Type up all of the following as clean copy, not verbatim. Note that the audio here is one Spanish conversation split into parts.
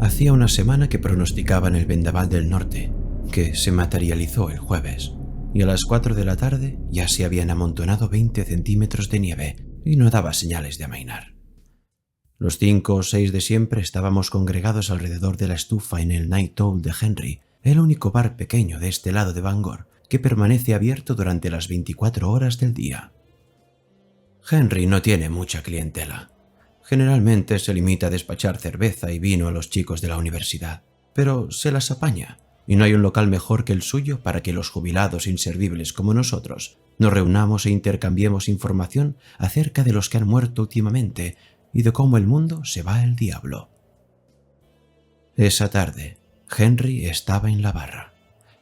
Hacía una semana que pronosticaban el vendaval del norte, que se materializó el jueves, y a las 4 de la tarde ya se habían amontonado 20 centímetros de nieve y no daba señales de amainar. Los 5 o 6 de siempre estábamos congregados alrededor de la estufa en el Night Owl de Henry, el único bar pequeño de este lado de Bangor que permanece abierto durante las 24 horas del día. Henry no tiene mucha clientela. Generalmente se limita a despachar cerveza y vino a los chicos de la universidad, pero se las apaña, y no hay un local mejor que el suyo para que los jubilados inservibles como nosotros nos reunamos e intercambiemos información acerca de los que han muerto últimamente y de cómo el mundo se va al diablo. Esa tarde, Henry estaba en la barra,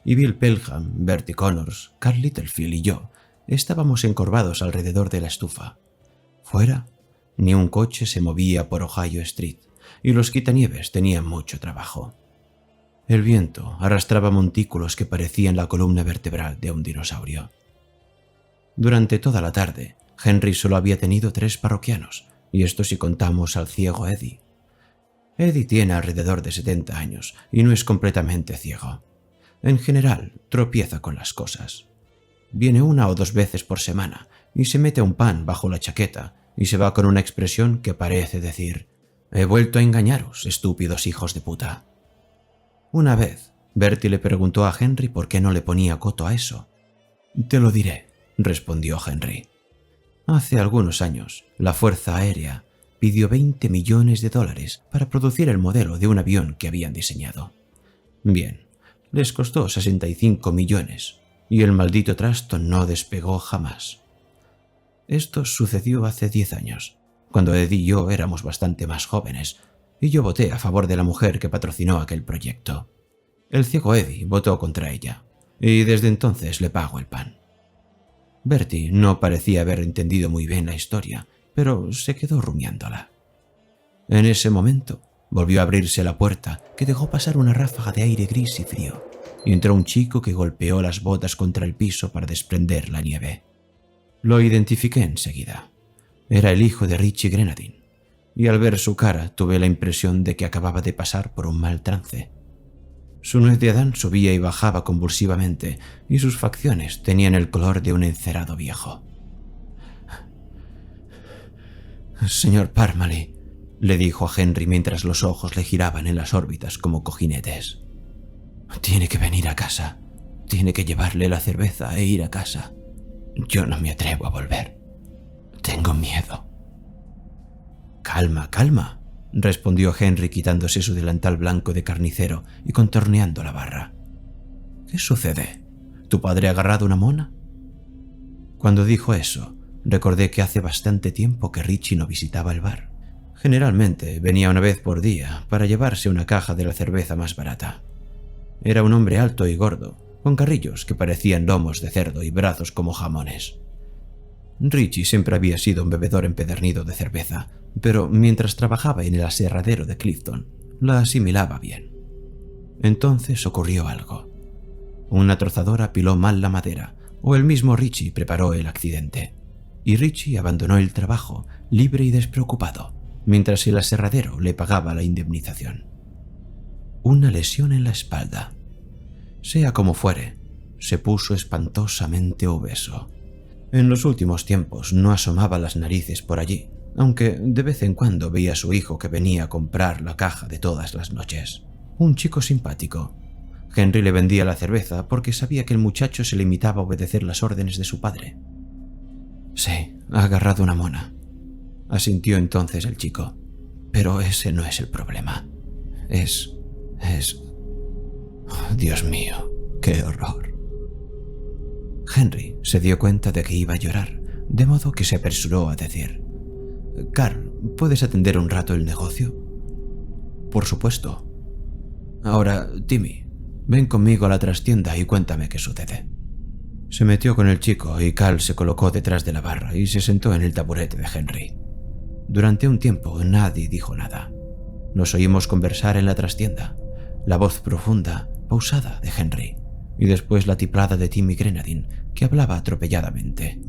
y Bill Pelham, Bertie Connors, Carl Littlefield y yo estábamos encorvados alrededor de la estufa. Fuera, ni un coche se movía por Ohio Street, y los quitanieves tenían mucho trabajo. El viento arrastraba montículos que parecían la columna vertebral de un dinosaurio. Durante toda la tarde, Henry solo había tenido 3 parroquianos, y esto si contamos al ciego Eddie. Eddie tiene alrededor de 70 años y no es completamente ciego. En general, tropieza con las cosas. Viene 1 o 2 veces por semana y se mete un pan bajo la chaqueta y se va con una expresión que parece decir: «He vuelto a engañaros, estúpidos hijos de puta». Una vez, Bertie le preguntó a Henry por qué no le ponía coto a eso. «Te lo diré», respondió Henry. Hace algunos años, la Fuerza Aérea pidió $20 millones para producir el modelo de un avión que habían diseñado. Bien, les costó 65 millones y el maldito trasto no despegó jamás. Esto sucedió hace 10 años, cuando Eddie y yo éramos bastante más jóvenes, y yo voté a favor de la mujer que patrocinó aquel proyecto. El ciego Eddie votó contra ella, y desde entonces le pago el pan. Bertie no parecía haber entendido muy bien la historia, pero se quedó rumiándola. En ese momento volvió a abrirse la puerta, que dejó pasar una ráfaga de aire gris y frío, y entró un chico que golpeó las botas contra el piso para desprender la nieve. Lo identifiqué enseguida. Era el hijo de Richie Grenadine, y al ver su cara tuve la impresión de que acababa de pasar por un mal trance. Su nuez de Adán subía y bajaba convulsivamente, y sus facciones tenían el color de un encerado viejo. «Señor Parmalee», le dijo a Henry mientras los ojos le giraban en las órbitas como cojinetes. «Tiene que venir a casa. Tiene que llevarle la cerveza e ir a casa. Yo no me atrevo a volver. Tengo miedo». «Calma, calma», respondió Henry quitándose su delantal blanco de carnicero y contorneando la barra. «¿Qué sucede? ¿Tu padre ha agarrado una mona?» Cuando dijo eso, recordé que hace bastante tiempo que Richie no visitaba el bar. Generalmente venía una vez por día para llevarse una caja de la cerveza más barata. Era un hombre alto y gordo, con carrillos que parecían lomos de cerdo y brazos como jamones. Richie siempre había sido un bebedor empedernido de cerveza, pero mientras trabajaba en el aserradero de Clifton, la asimilaba bien. Entonces ocurrió algo. Una trozadora apiló mal la madera, o el mismo Richie preparó el accidente, y Richie abandonó el trabajo, libre y despreocupado, mientras el aserradero le pagaba la indemnización. Una lesión en la espalda. Sea como fuere, se puso espantosamente obeso. En los últimos tiempos no asomaba las narices por allí, aunque de vez en cuando veía a su hijo que venía a comprar la caja de todas las noches. Un chico simpático. Henry le vendía la cerveza porque sabía que el muchacho se limitaba a obedecer las órdenes de su padre. Sí, ha agarrado una mona, asintió entonces el chico. Pero ese no es el problema. Oh, Dios mío, qué horror. Henry se dio cuenta de que iba a llorar, de modo que se apresuró a decir: «Carl, ¿puedes atender un rato el negocio?» «Por supuesto. Ahora, Timmy, ven conmigo a la trastienda y cuéntame qué sucede». Se metió con el chico y Carl se colocó detrás de la barra y se sentó en el taburete de Henry. Durante un tiempo nadie dijo nada. Nos oímos conversar en la trastienda, la voz profunda, pausada de Henry, y después la tiplada de Timmy Grenadine, que hablaba atropelladamente.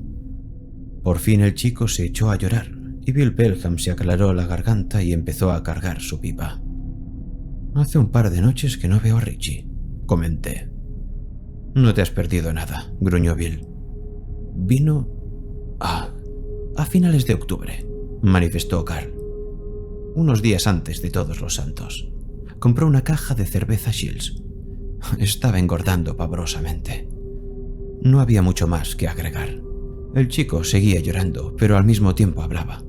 Por fin el chico se echó a llorar y Bill Pelham se aclaró la garganta y empezó a cargar su pipa. «Hace un par de noches que no veo a Richie», comenté. «No te has perdido nada», gruñó Bill. «Vino a finales de octubre», manifestó Carl. «Unos días antes de Todos los Santos. Compró una caja de cerveza Shields. Estaba engordando pavorosamente». No había mucho más que agregar. El chico seguía llorando, pero al mismo tiempo hablaba.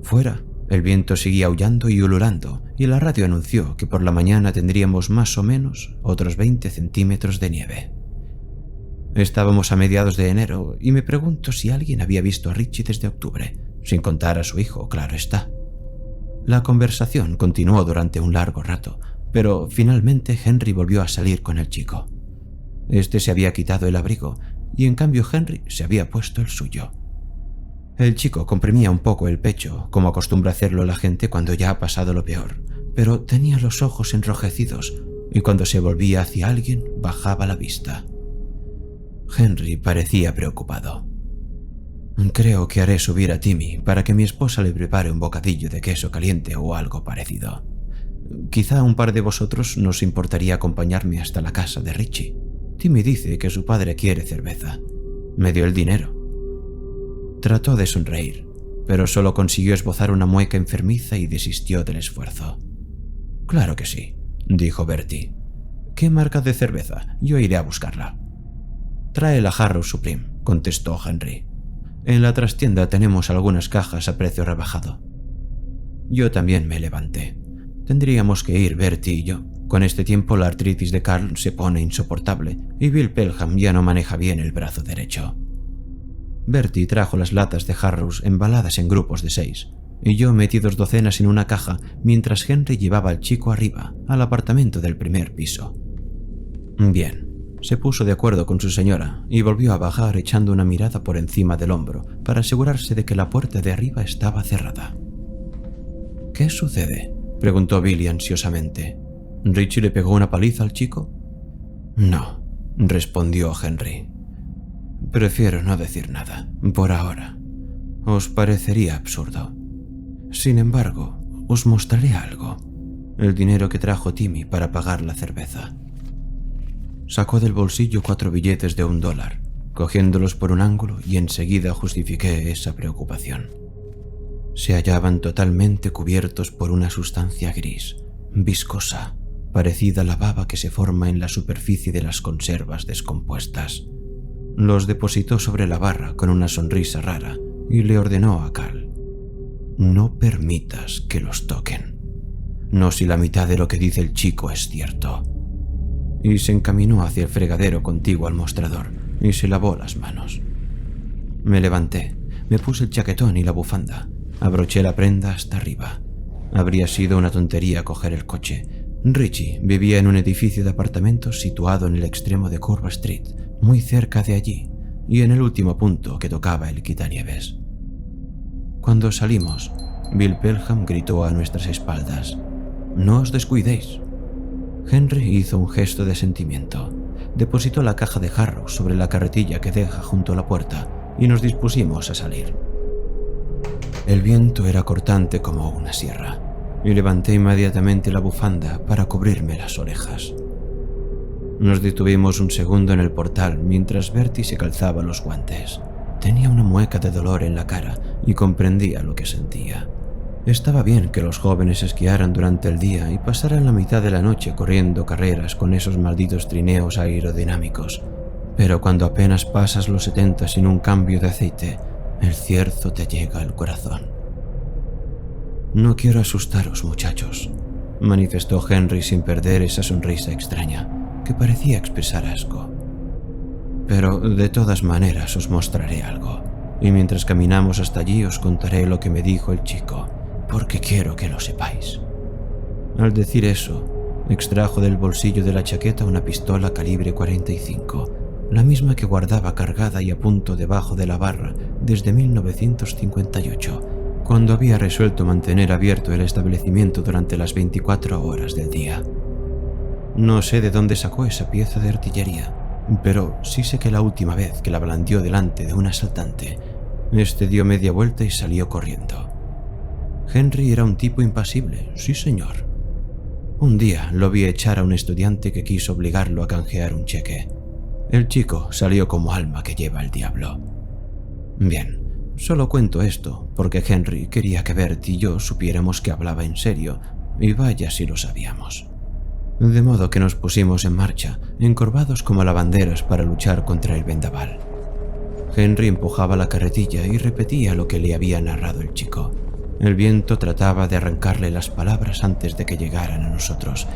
Fuera, el viento seguía aullando y ululando, y la radio anunció que por la mañana tendríamos más o menos otros 20 centímetros de nieve. Estábamos a mediados de enero y me pregunto si alguien había visto a Richie desde octubre, sin contar a su hijo, claro está. La conversación continuó durante un largo rato, pero finalmente Henry volvió a salir con el chico. Este se había quitado el abrigo y en cambio Henry se había puesto el suyo. El chico comprimía un poco el pecho, como acostumbra hacerlo la gente cuando ya ha pasado lo peor, pero tenía los ojos enrojecidos y cuando se volvía hacia alguien bajaba la vista. Henry parecía preocupado. «Creo que haré subir a Timmy para que mi esposa le prepare un bocadillo de queso caliente o algo parecido. Quizá un par de vosotros nos importaría acompañarme hasta la casa de Richie. Timmy dice que su padre quiere cerveza. Me dio el dinero». Trató de sonreír, pero solo consiguió esbozar una mueca enfermiza y desistió del esfuerzo. «Claro que sí», dijo Bertie. «¿Qué marca de cerveza? Yo iré a buscarla». «Trae la Harrow Supreme», contestó Henry. «En la trastienda tenemos algunas cajas a precio rebajado». Yo también me levanté. Tendríamos que ir Bertie y yo. Con este tiempo la artritis de Carl se pone insoportable y Bill Pelham ya no maneja bien el brazo derecho. Bertie trajo las latas de Harrows embaladas en grupos de 6, y yo metí 2 docenas en una caja mientras Henry llevaba al chico arriba, al apartamento del primer piso. Bien, se puso de acuerdo con su señora y volvió a bajar echando una mirada por encima del hombro para asegurarse de que la puerta de arriba estaba cerrada. «¿Qué sucede?», preguntó Billy ansiosamente. «¿Richie le pegó una paliza al chico?» «No», respondió Henry. «Prefiero no decir nada, por ahora. Os parecería absurdo. Sin embargo, os mostraré algo. El dinero que trajo Timmy para pagar la cerveza». Sacó del bolsillo 4 billetes de $1, cogiéndolos por un ángulo y enseguida justifiqué esa preocupación. Se hallaban totalmente cubiertos por una sustancia gris, viscosa, parecida a la baba que se forma en la superficie de las conservas descompuestas. Los depositó sobre la barra con una sonrisa rara y le ordenó a Carl: «No permitas que los toquen. No si la mitad de lo que dice el chico es cierto». Y se encaminó hacia el fregadero contiguo al mostrador y se lavó las manos. Me levanté, me puse el chaquetón y la bufanda, abroché la prenda hasta arriba. Habría sido una tontería coger el coche. Richie vivía en un edificio de apartamentos situado en el extremo de Curva Street, muy cerca de allí, y en el último punto que tocaba el quitanieves. Cuando salimos, Bill Pelham gritó a nuestras espaldas: «No os descuidéis». Henry hizo un gesto de asentimiento. Depositó la caja de Harrow sobre la carretilla que deja junto a la puerta y nos dispusimos a salir. El viento era cortante como una sierra y levanté inmediatamente la bufanda para cubrirme las orejas. Nos detuvimos un segundo en el portal mientras Bertie se calzaba los guantes. Tenía una mueca de dolor en la cara y comprendía lo que sentía. Estaba bien que los jóvenes esquiaran durante el día y pasaran la mitad de la noche corriendo carreras con esos malditos trineos aerodinámicos, pero cuando apenas pasas los 70 sin un cambio de aceite, el cierzo te llega al corazón. «No quiero asustaros, muchachos», manifestó Henry sin perder esa sonrisa extraña, que parecía expresar asco. «Pero de todas maneras os mostraré algo, y mientras caminamos hasta allí os contaré lo que me dijo el chico, porque quiero que lo sepáis». Al decir eso, extrajo del bolsillo de la chaqueta una pistola calibre 45, la misma que guardaba cargada y a punto debajo de la barra desde 1958, cuando había resuelto mantener abierto el establecimiento durante las 24 horas del día. No sé de dónde sacó esa pieza de artillería, pero sí sé que la última vez que la blandió delante de un asaltante, este dio media vuelta y salió corriendo. Henry era un tipo impasible, sí señor. Un día lo vi echar a un estudiante que quiso obligarlo a canjear un cheque. El chico salió como alma que lleva el diablo. Bien, solo cuento esto porque Henry quería que Bert y yo supiéramos que hablaba en serio, y vaya si lo sabíamos. De modo que nos pusimos en marcha, encorvados como lavanderas para luchar contra el vendaval. Henry empujaba la carretilla y repetía lo que le había narrado el chico. El viento trataba de arrancarle las palabras antes de que llegaran a nosotros,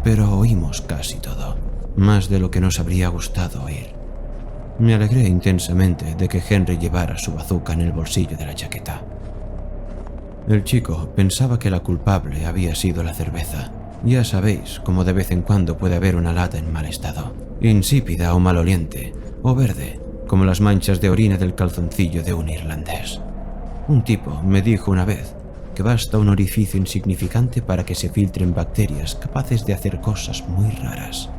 pero oímos casi todo, más de lo que nos habría gustado oír. Me alegré intensamente de que Henry llevara su bazuca en el bolsillo de la chaqueta. El chico pensaba que la culpable había sido la cerveza. Ya sabéis cómo de vez en cuando puede haber una lata en mal estado, insípida o maloliente, o verde, como las manchas de orina del calzoncillo de un irlandés. Un tipo me dijo una vez que basta un orificio insignificante para que se filtren bacterias capaces de hacer cosas muy raras.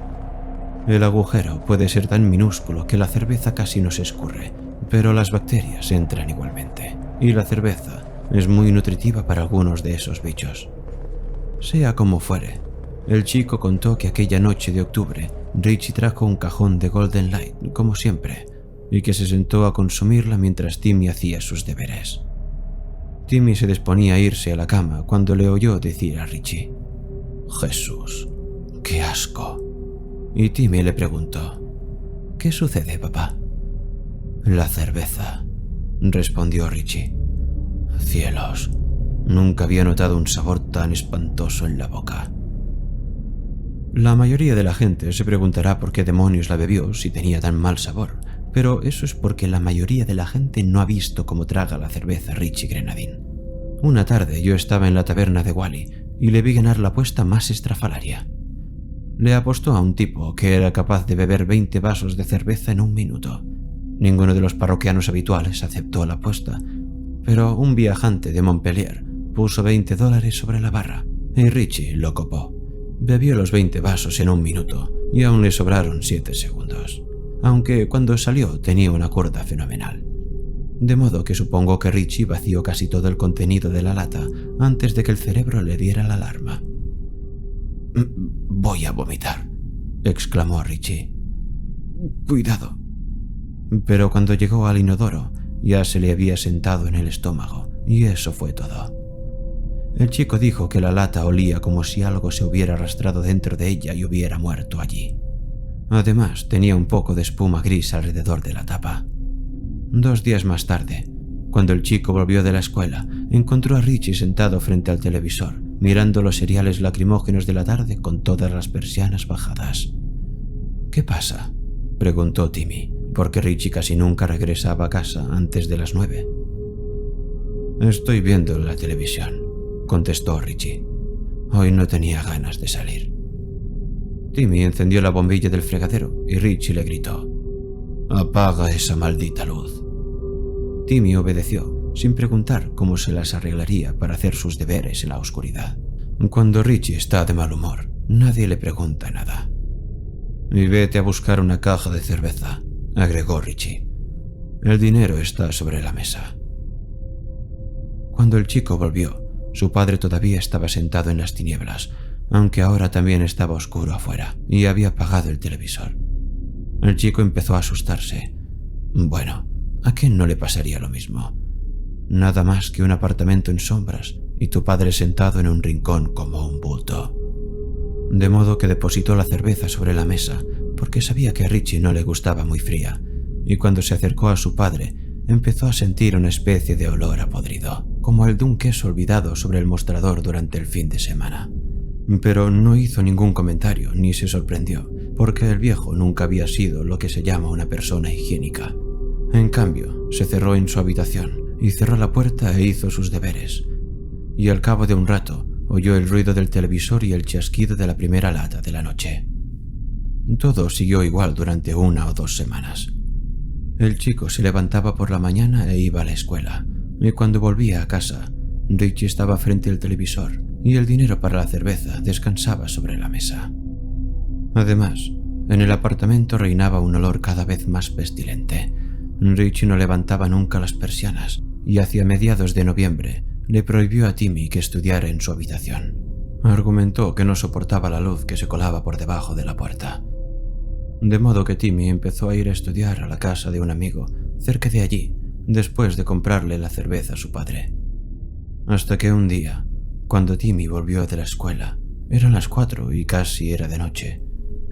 El agujero puede ser tan minúsculo que la cerveza casi no se escurre, pero las bacterias entran igualmente, y la cerveza es muy nutritiva para algunos de esos bichos. Sea como fuere, el chico contó que aquella noche de octubre Richie trajo un cajón de Golden Light, como siempre, y que se sentó a consumirla mientras Timmy hacía sus deberes. Timmy se disponía a irse a la cama cuando le oyó decir a Richie: «Jesús, qué asco». Y Timmy le preguntó: «¿Qué sucede, papá?» «La cerveza», respondió Richie. «Cielos, nunca había notado un sabor tan espantoso en la boca». La mayoría de la gente se preguntará por qué demonios la bebió si tenía tan mal sabor, pero eso es porque la mayoría de la gente no ha visto cómo traga la cerveza Richie Grenadine. Una tarde yo estaba en la taberna de Wally y le vi ganar la apuesta más estrafalaria. Le apostó a un tipo que era capaz de beber 20 vasos de cerveza en un minuto. Ninguno de los parroquianos habituales aceptó la apuesta, pero un viajante de Montpellier puso $20 sobre la barra y Richie lo copó. Bebió los 20 vasos en un minuto y aún le sobraron 7 segundos, aunque cuando salió tenía una cuerda fenomenal. De modo que supongo que Richie vació casi todo el contenido de la lata antes de que el cerebro le diera la alarma. «Voy a vomitar», exclamó Richie. «Cuidado». Pero cuando llegó al inodoro ya se le había sentado en el estómago y eso fue todo. El chico dijo que la lata olía como si algo se hubiera arrastrado dentro de ella y hubiera muerto allí. Además, tenía un poco de espuma gris alrededor de la tapa. 2 días más tarde, cuando el chico volvió de la escuela, encontró a Richie sentado frente al televisor, mirando los seriales lacrimógenos de la tarde con todas las persianas bajadas. «¿Qué pasa?», preguntó Timmy, porque Richie casi nunca regresaba a casa antes de las 9. «Estoy viendo la televisión», contestó Richie. Hoy no tenía ganas de salir. Timmy encendió la bombilla del fregadero y Richie le gritó: «Apaga esa maldita luz». Timmy obedeció, sin preguntar cómo se las arreglaría para hacer sus deberes en la oscuridad. Cuando Richie está de mal humor, nadie le pregunta nada. «Y vete a buscar una caja de cerveza», agregó Richie. «El dinero está sobre la mesa». Cuando el chico volvió, su padre todavía estaba sentado en las tinieblas, aunque ahora también estaba oscuro afuera y había apagado el televisor. El chico empezó a asustarse. Bueno, ¿a quién no le pasaría lo mismo? Nada más que un apartamento en sombras y tu padre sentado en un rincón como un bulto. De modo que depositó la cerveza sobre la mesa porque sabía que a Richie no le gustaba muy fría, y cuando se acercó a su padre empezó a sentir una especie de olor a podrido, como el de un queso olvidado sobre el mostrador durante el fin de semana. Pero no hizo ningún comentario ni se sorprendió, porque el viejo nunca había sido lo que se llama una persona higiénica. En cambio, se cerró en su habitación y cerró la puerta e hizo sus deberes. Y al cabo de un rato oyó el ruido del televisor y el chasquido de la primera lata de la noche. Todo siguió igual durante 1 o 2 semanas. El chico se levantaba por la mañana e iba a la escuela, y cuando volvía a casa, Richie estaba frente al televisor y el dinero para la cerveza descansaba sobre la mesa. Además, en el apartamento reinaba un olor cada vez más pestilente. Richie no levantaba nunca las persianas y hacia mediados de noviembre le prohibió a Timmy que estudiara en su habitación. Argumentó que no soportaba la luz que se colaba por debajo de la puerta. De modo que Timmy empezó a ir a estudiar a la casa de un amigo cerca de allí, después de comprarle la cerveza a su padre. Hasta que un día, cuando Timmy volvió de la escuela, eran las 4 y casi era de noche,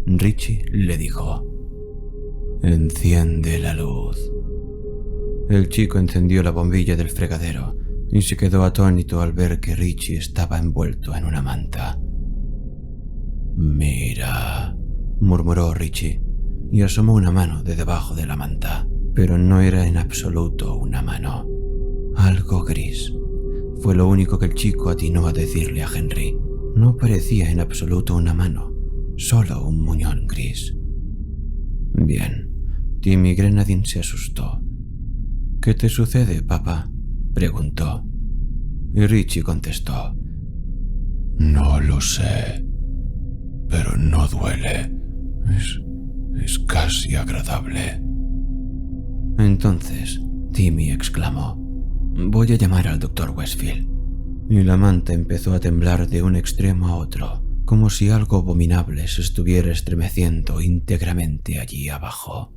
Richie le dijo: «Enciende la luz». El chico encendió la bombilla del fregadero y se quedó atónito al ver que Richie estaba envuelto en una manta. «Mira», murmuró Richie, y asomó una mano de debajo de la manta, pero no era en absoluto una mano. Algo gris. Fue lo único que el chico atinó a decirle a Henry. No parecía en absoluto una mano, solo un muñón gris. Bien, Timmy Grenadine se asustó. «¿Qué te sucede, papá?», preguntó. Y Richie contestó: «No lo sé, pero no duele. Es casi agradable». Entonces Timmy exclamó: «Voy a llamar al Dr. Westfield». Y la manta empezó a temblar de un extremo a otro, como si algo abominable se estuviera estremeciendo íntegramente allí abajo.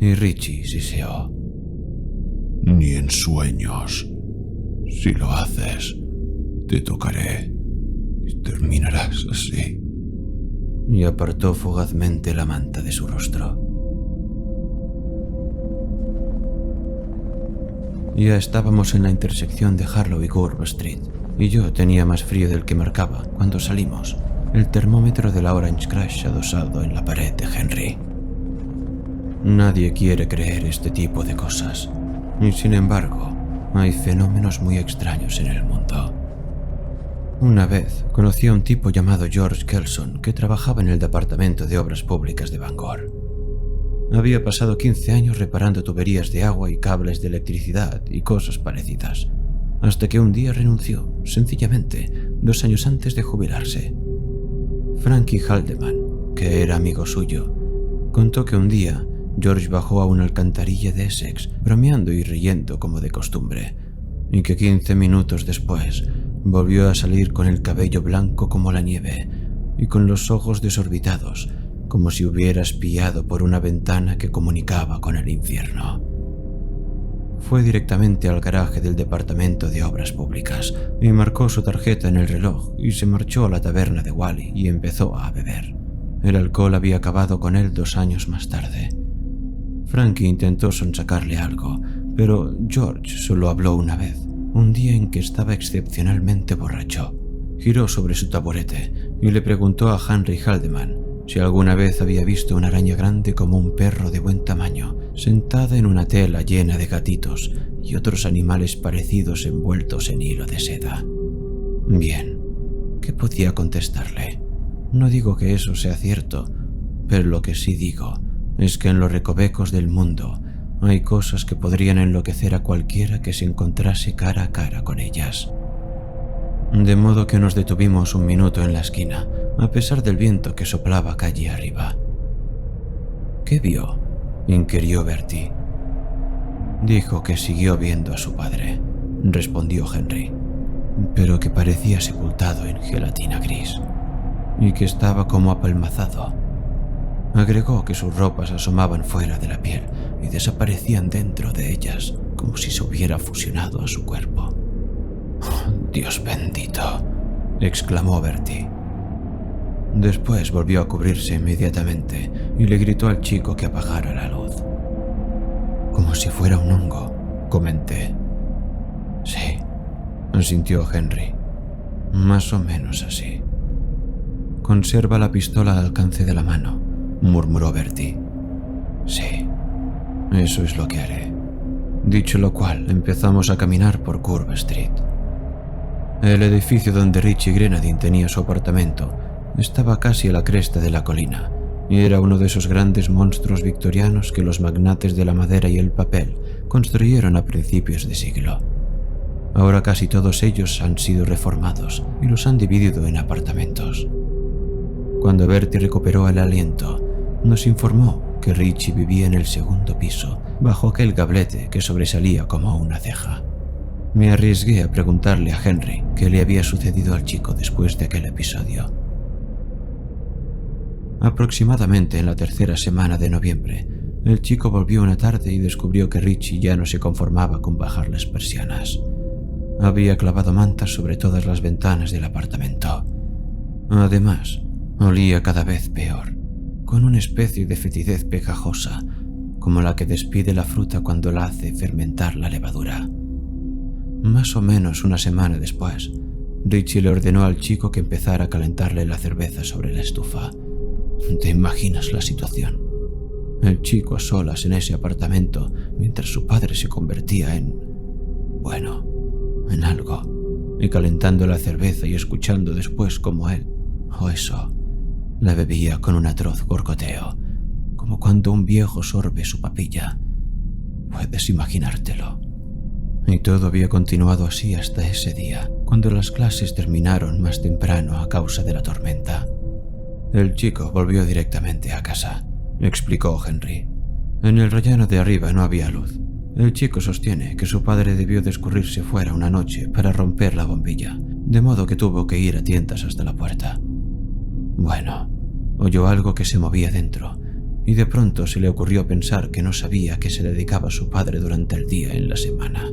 Y Richie siseó: «Ni en sueños. Si lo haces, te tocaré y terminarás así». Y apartó fugazmente la manta de su rostro. Ya estábamos en la intersección de Harlow y Gourb Street, y yo tenía más frío del que marcaba, cuando salimos, el termómetro de la Orange Crush adosado en la pared de Henry. Nadie quiere creer este tipo de cosas, y sin embargo, hay fenómenos muy extraños en el mundo. Una vez conocí a un tipo llamado George Kelson que trabajaba en el Departamento de Obras Públicas de Bangor. Había pasado 15 años reparando tuberías de agua y cables de electricidad y cosas parecidas, hasta que un día renunció, sencillamente, 2 años antes de jubilarse. Frankie Haldeman, que era amigo suyo, contó que un día George bajó a una alcantarilla de Essex, bromeando y riendo como de costumbre, y que 15 minutos después volvió a salir con el cabello blanco como la nieve y con los ojos desorbitados, como si hubiera espiado por una ventana que comunicaba con el infierno. Fue directamente al garaje del Departamento de Obras Públicas y marcó su tarjeta en el reloj y se marchó a la taberna de Wally y empezó a beber. El alcohol había acabado con él 2 años más tarde. Frankie intentó sonsacarle algo, pero George solo habló una vez, un día en que estaba excepcionalmente borracho. Giró sobre su taburete y le preguntó a Henry Haldeman si alguna vez había visto una araña grande como un perro de buen tamaño, sentada en una tela llena de gatitos y otros animales parecidos envueltos en hilo de seda. Bien, ¿qué podía contestarle? No digo que eso sea cierto, pero lo que sí digo es que en los recovecos del mundo hay cosas que podrían enloquecer a cualquiera que se encontrase cara a cara con ellas. De modo que nos detuvimos un minuto en la esquina, a pesar del viento que soplaba calle arriba. ¿Qué vio?, inquirió Bertie. Dijo que siguió viendo a su padre, respondió Henry, pero que parecía sepultado en gelatina gris, y que estaba como apelmazado. Agregó que sus ropas asomaban fuera de la piel y desaparecían dentro de ellas, como si se hubiera fusionado a su cuerpo. «Oh, Dios bendito», exclamó Bertie. Después volvió a cubrirse inmediatamente y le gritó al chico que apagara la luz. «Como si fuera un hongo», comenté. «Sí», asintió Henry. «Más o menos así». «Conserva la pistola al alcance de la mano», murmuró Bertie. «Sí, eso es lo que haré». Dicho lo cual, empezamos a caminar por Curve Street. El edificio donde Richie Grenadine tenía su apartamento estaba casi a la cresta de la colina, y era uno de esos grandes monstruos victorianos que los magnates de la madera y el papel construyeron a principios de siglo. Ahora casi todos ellos han sido reformados y los han dividido en apartamentos. Cuando Bertie recuperó el aliento, nos informó que Richie vivía en el segundo piso, bajo aquel gablete que sobresalía como una ceja. Me arriesgué a preguntarle a Henry qué le había sucedido al chico después de aquel episodio. Aproximadamente en la tercera semana de noviembre, el chico volvió una tarde y descubrió que Richie ya no se conformaba con bajar las persianas. Había clavado mantas sobre todas las ventanas del apartamento. Además, olía cada vez peor, con una especie de fetidez pegajosa, como la que despide la fruta cuando la hace fermentar la levadura. Más o menos una semana después, Richie le ordenó al chico que empezara a calentarle la cerveza sobre la estufa. ¿Te imaginas la situación? El chico a solas en ese apartamento mientras su padre se convertía en algo, y calentando la cerveza y escuchando después cómo él, o eso, la bebía con un atroz gorgoteo, como cuando un viejo sorbe su papilla. Puedes imaginártelo. Y todo había continuado así hasta ese día, cuando las clases terminaron más temprano a causa de la tormenta. El chico volvió directamente a casa, explicó Henry. En el rellano de arriba no había luz. El chico sostiene que su padre debió de escurrirse fuera una noche para romper la bombilla, de modo que tuvo que ir a tientas hasta la puerta. Bueno, oyó algo que se movía dentro, y de pronto se le ocurrió pensar que no sabía a qué se dedicaba su padre durante el día en la semana.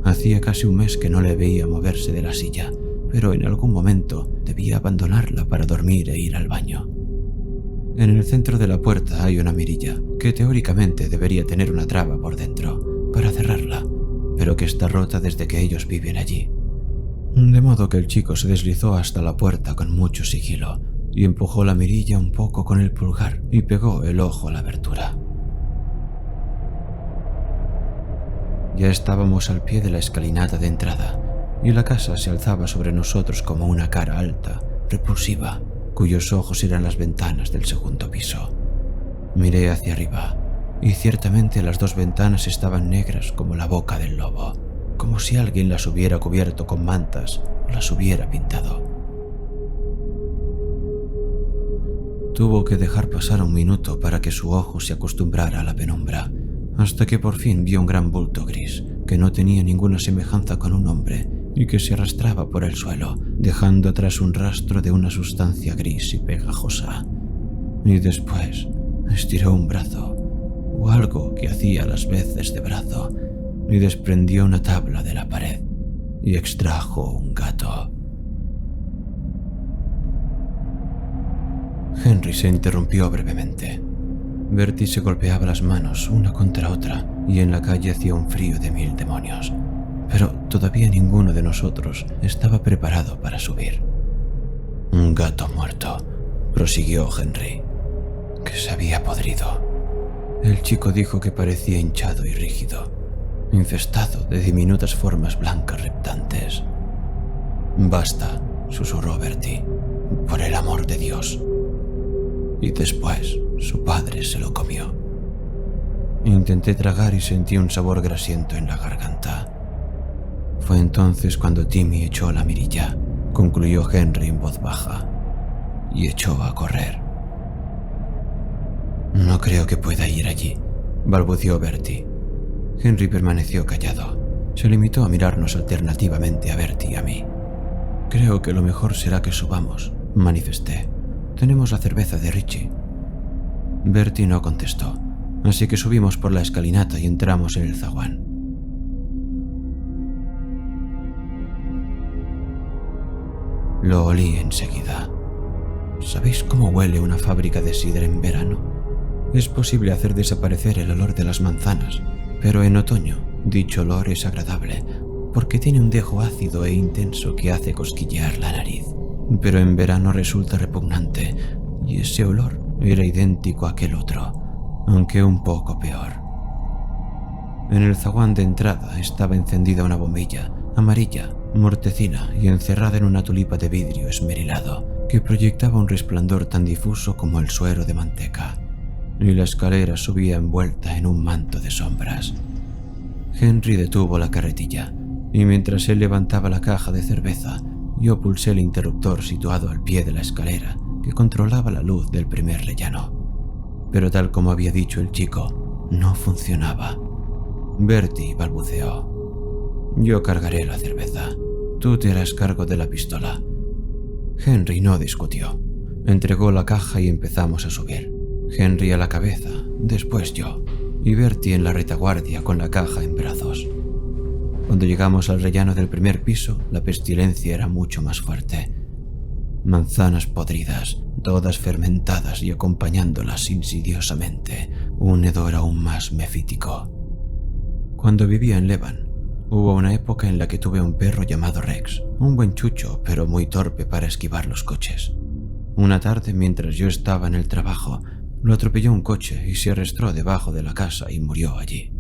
Hacía casi un mes que no le veía moverse de la silla, pero en algún momento debía abandonarla para dormir e ir al baño. En el centro de la puerta hay una mirilla, que teóricamente debería tener una traba por dentro, para cerrarla, pero que está rota desde que ellos viven allí. De modo que el chico se deslizó hasta la puerta con mucho sigilo, y empujó la mirilla un poco con el pulgar y pegó el ojo a la abertura. Ya estábamos al pie de la escalinata de entrada, y la casa se alzaba sobre nosotros como una cara alta, repulsiva, cuyos ojos eran las ventanas del segundo piso. Miré hacia arriba, y ciertamente las dos ventanas estaban negras como la boca del lobo, como si alguien las hubiera cubierto con mantas o las hubiera pintado. Tuvo que dejar pasar un minuto para que su ojo se acostumbrara a la penumbra, hasta que por fin vio un gran bulto gris, que no tenía ninguna semejanza con un hombre y que se arrastraba por el suelo, dejando atrás un rastro de una sustancia gris y pegajosa. Y después estiró un brazo, o algo que hacía las veces de brazo, y desprendió una tabla de la pared y extrajo un gato. Henry se interrumpió brevemente. Bertie se golpeaba las manos una contra otra y en la calle hacía un frío de 1000 demonios, pero todavía ninguno de nosotros estaba preparado para subir. Un gato muerto, prosiguió Henry, que se había podrido. El chico dijo que parecía hinchado y rígido, infestado de diminutas formas blancas reptantes. Basta, susurró Bertie, por el amor de Dios. Y después su padre se lo comió. Intenté tragar y sentí un sabor grasiento en la garganta. Fue entonces cuando Timmy echó la mirilla, concluyó Henry en voz baja, y echó a correr. No creo que pueda ir allí, balbuceó Bertie. Henry permaneció callado. Se limitó a mirarnos alternativamente a Bertie y a mí. Creo que lo mejor será que subamos, manifesté. Tenemos la cerveza de Richie. Bertie no contestó, así que subimos por la escalinata y entramos en el zaguán. Lo olí enseguida. ¿Sabéis cómo huele una fábrica de sidra en verano? Es posible hacer desaparecer el olor de las manzanas, pero en otoño dicho olor es agradable porque tiene un dejo ácido e intenso que hace cosquillear la nariz. Pero en verano resulta repugnante y ese olor era idéntico a aquel otro, aunque un poco peor. En el zaguán de entrada estaba encendida una bombilla amarilla, mortecina y encerrada en una tulipa de vidrio esmerilado que proyectaba un resplandor tan difuso como el suero de manteca, y la escalera subía envuelta en un manto de sombras. Henry detuvo la carretilla y mientras él levantaba la caja de cerveza, yo pulsé el interruptor situado al pie de la escalera que controlaba la luz del primer rellano. Pero tal como había dicho el chico, no funcionaba. Bertie balbuceó: «Yo cargaré la cerveza. Tú te harás cargo de la pistola». Henry no discutió. Entregó la caja y empezamos a subir. Henry a la cabeza, después yo, y Bertie en la retaguardia con la caja en brazos. Cuando llegamos al rellano del primer piso, la pestilencia era mucho más fuerte. Manzanas podridas, todas fermentadas y acompañándolas insidiosamente, un hedor aún más mefítico. Cuando vivía en Levan, hubo una época en la que tuve un perro llamado Rex, un buen chucho, pero muy torpe para esquivar los coches. Una tarde, mientras yo estaba en el trabajo, lo atropelló un coche y se arrastró debajo de la casa y murió allí.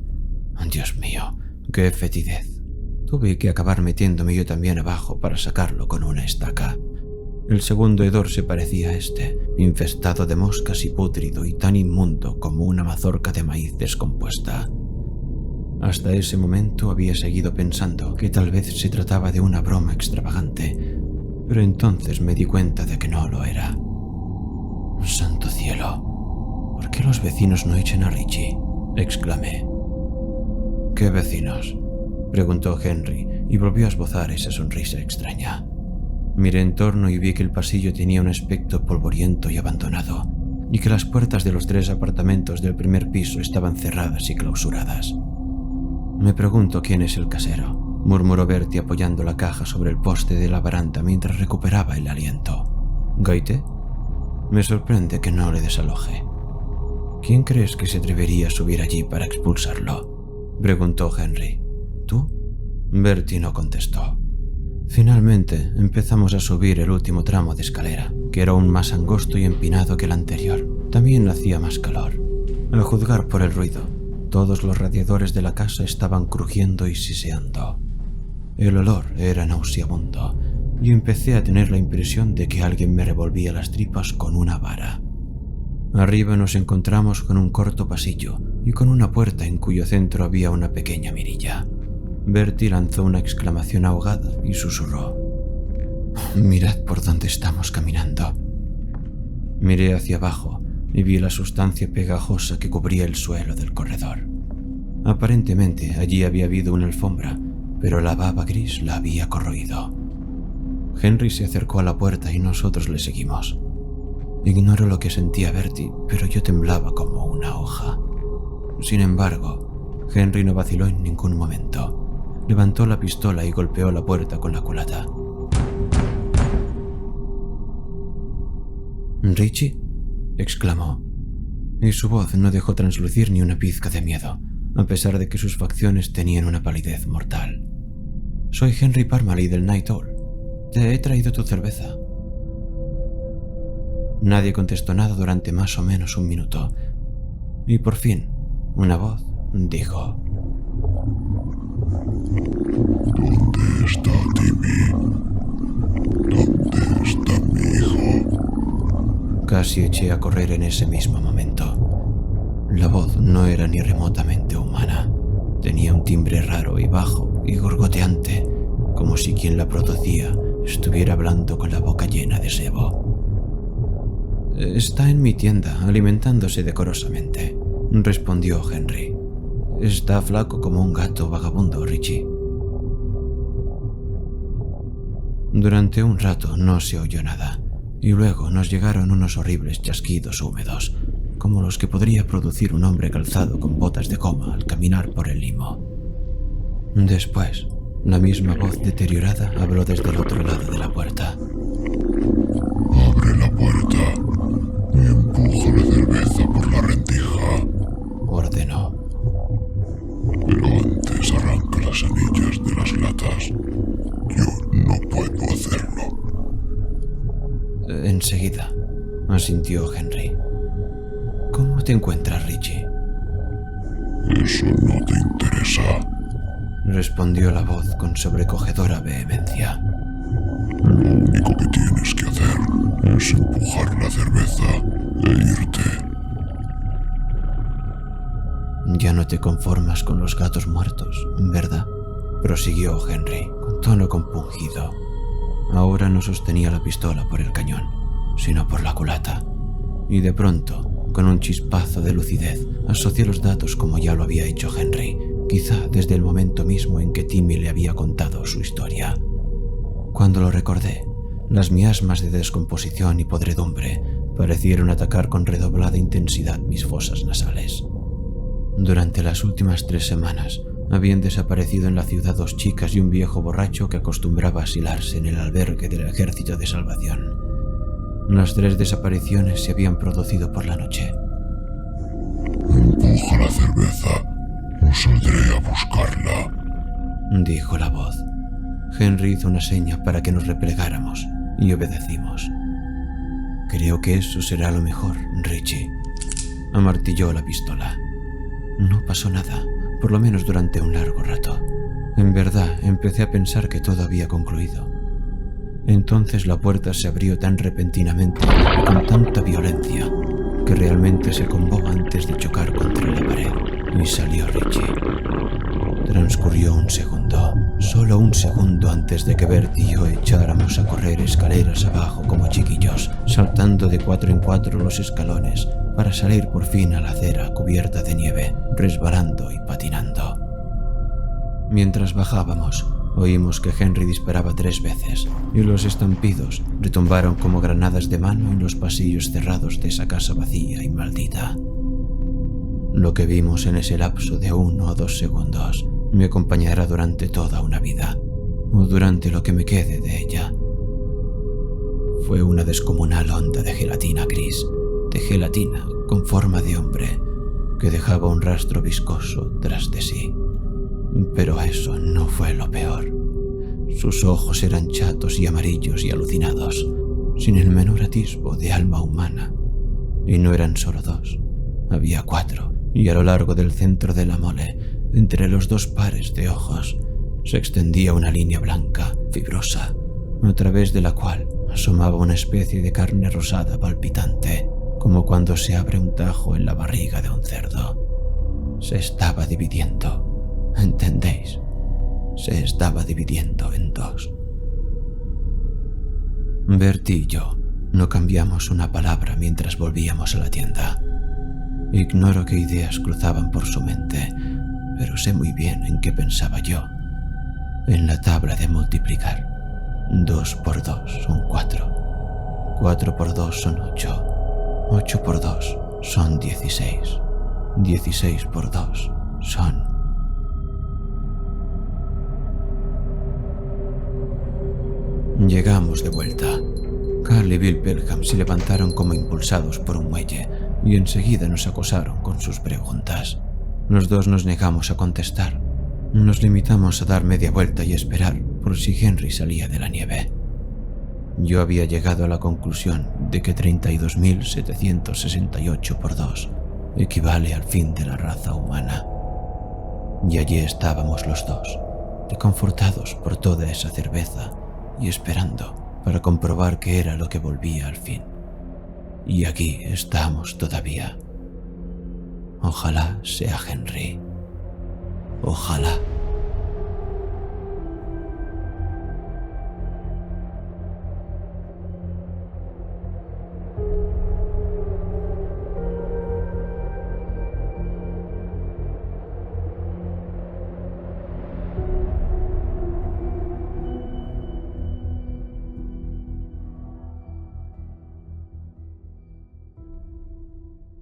Dios mío, qué fetidez. Tuve que acabar metiéndome yo también abajo para sacarlo con una estaca. El segundo hedor se parecía a este, infestado de moscas y pútrido y tan inmundo como una mazorca de maíz descompuesta. Hasta ese momento había seguido pensando que tal vez se trataba de una broma extravagante, pero entonces me di cuenta de que no lo era. ¡Santo cielo! ¿Por qué los vecinos no echan a Richie?, exclamé. ¿Qué vecinos?, preguntó Henry y volvió a esbozar esa sonrisa extraña. Miré en torno y vi que el pasillo tenía un aspecto polvoriento y abandonado, y que las puertas de los 3 apartamentos del primer piso estaban cerradas y clausuradas. Me pregunto quién es el casero, murmuró Bertie apoyando la caja sobre el poste de la baranda mientras recuperaba el aliento. ¿Goite? Me sorprende que no le desaloje. ¿Quién crees que se atrevería a subir allí para expulsarlo?, preguntó Henry. ¿Tú? Bertie no contestó. Finalmente empezamos a subir el último tramo de escalera, que era aún más angosto y empinado que el anterior. También hacía más calor. A juzgar por el ruido, todos los radiadores de la casa estaban crujiendo y siseando. El olor era nauseabundo y empecé a tener la impresión de que alguien me revolvía las tripas con una vara. Arriba nos encontramos con un corto pasillo y con una puerta en cuyo centro había una pequeña mirilla. Bertie lanzó una exclamación ahogada y susurró: «Mirad por dónde estamos caminando». Miré hacia abajo y vi la sustancia pegajosa que cubría el suelo del corredor. Aparentemente allí había habido una alfombra, pero la baba gris la había corroído. Henry se acercó a la puerta y nosotros le seguimos. Ignoro lo que sentía Bertie, pero yo temblaba como una hoja. Sin embargo, Henry no vaciló en ningún momento. Levantó la pistola y golpeó la puerta con la culata. «¿Richie?», exclamó, y su voz no dejó traslucir ni una pizca de miedo, a pesar de que sus facciones tenían una palidez mortal. «Soy Henry Parmalee del Night Owl. Te he traído tu cerveza». Nadie contestó nada durante más o menos un minuto, y por fin, una voz dijo: ¿Dónde está Timmy? ¿Dónde está mi hijo? Casi eché a correr en ese mismo momento. La voz no era ni remotamente humana. Tenía un timbre raro y bajo y gorgoteante, como si quien la producía estuviera hablando con la boca llena de sebo. «Está en mi tienda, alimentándose decorosamente», respondió Henry. «Está flaco como un gato vagabundo, Richie». Durante un rato no se oyó nada, y luego nos llegaron unos horribles chasquidos húmedos, como los que podría producir un hombre calzado con botas de goma al caminar por el limo. Después, La misma voz deteriorada habló desde el otro lado de la puerta. Abre la puerta y empuja la cerveza por la rendija. Ordenó. Pero antes arranca las anillas de las latas. Yo no puedo hacerlo. Enseguida, asintió Henry. ¿Cómo te encuentras, Richie? Eso no te interesa. Respondió la voz con sobrecogedora vehemencia. Lo único que tienes que hacer es empujar la cerveza e irte. Ya no te conformas con los gatos muertos, ¿verdad? Prosiguió Henry, con tono compungido. Ahora no sostenía la pistola por el cañón, sino por la culata. Y de pronto, con un chispazo de lucidez, asocié los datos como ya lo había hecho Henry, quizá desde el momento mismo en que Timmy le había contado su historia. Cuando lo recordé, las miasmas de descomposición y podredumbre parecieron atacar con redoblada intensidad mis fosas nasales. Durante las últimas 3 semanas habían desaparecido en la ciudad 2 chicas y un viejo borracho que acostumbraba a asilarse en el albergue del Ejército de Salvación. Las 3 desapariciones se habían producido por la noche. Empuja la cerveza o saldré a buscarla, dijo la voz. Henry hizo una seña para que nos replegáramos y obedecimos. Creo que eso será lo mejor, Richie. Amartilló la pistola. No pasó nada, por lo menos durante un largo rato. En verdad, empecé a pensar que todo había concluido. Entonces la puerta se abrió tan repentinamente y con tanta violencia que realmente se combó antes de chocar contra la pared y salió Richie. Transcurrió un segundo, solo un segundo antes de que Bert y yo echáramos a correr escaleras abajo como chiquillos, saltando de 4 en 4 los escalones para salir por fin a la acera cubierta de nieve, resbalando y patinando. Mientras bajábamos, oímos que Henry disparaba 3 veces y los estampidos retumbaron como granadas de mano en los pasillos cerrados de esa casa vacía y maldita. Lo que vimos en ese lapso de 1 o 2 segundos me acompañará durante toda una vida, o durante lo que me quede de ella. Fue una descomunal onda de gelatina gris, de gelatina con forma de hombre, que dejaba un rastro viscoso tras de sí. Pero eso no fue lo peor. Sus ojos eran chatos y amarillos y alucinados, sin el menor atisbo de alma humana. Y no eran solo 2, había 4, y a lo largo del centro de la mole, entre los 2 pares de ojos, se extendía una línea blanca, fibrosa, a través de la cual asomaba una especie de carne rosada palpitante, como cuando se abre un tajo en la barriga de un cerdo. Se estaba dividiendo, ¿entendéis? Se estaba dividiendo en 2. Bert y yo no cambiamos una palabra mientras volvíamos a la tienda. Ignoro qué ideas cruzaban por su mente, pero sé muy bien en qué pensaba yo. En la tabla de multiplicar. 2 por 2 son 4. 4 por 2 son 8. 8 por 2 son 16. 16 por 2 son... Llegamos de vuelta. Carl y Bill Pelham se levantaron como impulsados por un muelle y enseguida nos acosaron con sus preguntas. Los 2 nos negamos a contestar. Nos limitamos a dar media vuelta y esperar por si Henry salía de la nieve. Yo había llegado a la conclusión de que 32.768 por 2 equivale al fin de la raza humana. Y allí estábamos los 2, reconfortados por toda esa cerveza y esperando para comprobar qué era lo que volvía al fin. Y aquí estamos todavía. Ojalá sea Henry. Ojalá.